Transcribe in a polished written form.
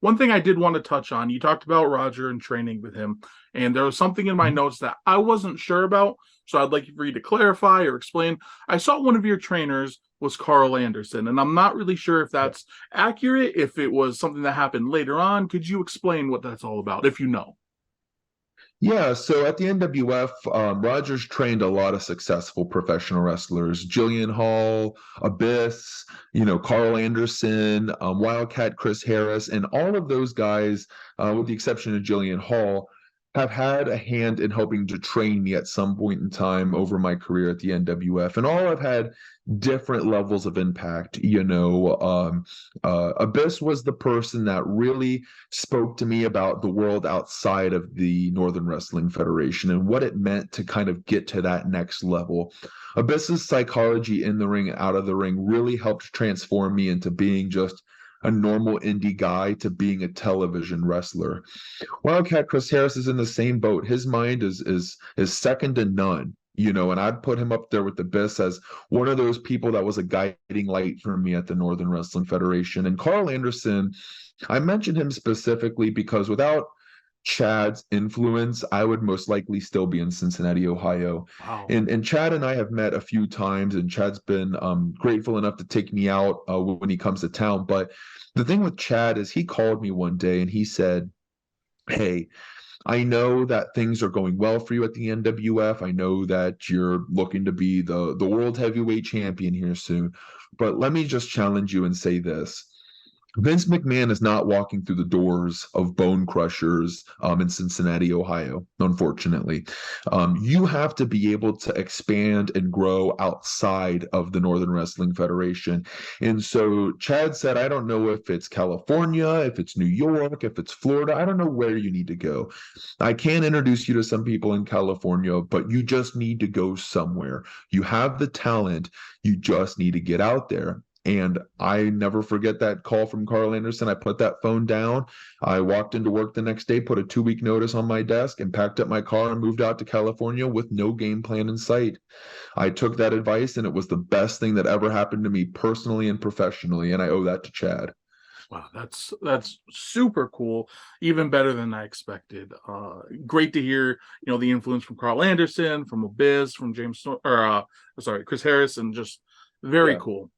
one thing I did want to touch on, you talked about Roger and training with him, and there was something in my notes that I wasn't sure about, so I'd like for you to clarify or explain. I saw one of your trainers was Karl Anderson, and I'm not really sure if that's accurate, if it was something that happened later on. Could you explain what that's all about, if you know? Yeah, so at the NWF, Rogers trained a lot of successful professional wrestlers. Jillian Hall, Abyss, Carl Anderson, Wildcat Chris Harris, and all of those guys, with the exception of Jillian Hall, have had a hand in helping to train me at some point in time over my career at the NWF. And all have had different levels of impact. Abyss was the person that really spoke to me about the world outside of the Northern Wrestling Federation and what it meant to kind of get to that next level. Abyss's psychology in the ring and out of the ring really helped transform me into being just a normal indie guy to being a television wrestler. Wildcat Chris Harris is in the same boat. His mind is second to none. And I'd put him up there with Abyss as one of those people that was a guiding light for me at the Northern Wrestling Federation. And Karl Anderson, I mentioned him specifically because without Chad's influence, I would most likely still be in Cincinnati, Ohio. Wow. And Chad and I have met a few times, and Chad's been grateful enough to take me out when he comes to town. But the thing with Chad is he called me one day and he said, "Hey, I know that things are going well for you at the NWF. I know that you're looking to be the world heavyweight champion here soon. But let me just challenge you and say this. Vince McMahon is not walking through the doors of Bone Crushers in Cincinnati, Ohio, unfortunately. You have to be able to expand and grow outside of the Northern Wrestling Federation." And so Chad said, "I don't know if it's California, if it's New York, if it's Florida. I don't know where you need to go. I can introduce you to some people in California, but you just need to go somewhere. You have the talent. You just need to get out there." And I never forget that call from Karl Anderson. I put that phone down. I walked into work the next day, put a 2-week notice on my desk, and packed up my car and moved out to California with no game plan in sight. I took that advice, and it was the best thing that ever happened to me personally and professionally, and I owe that to Chad. Wow, that's super cool. Even better than I expected. Great to hear, the influence from Karl Anderson, from Abyss, from Chris Harris, and just very Yeah. cool.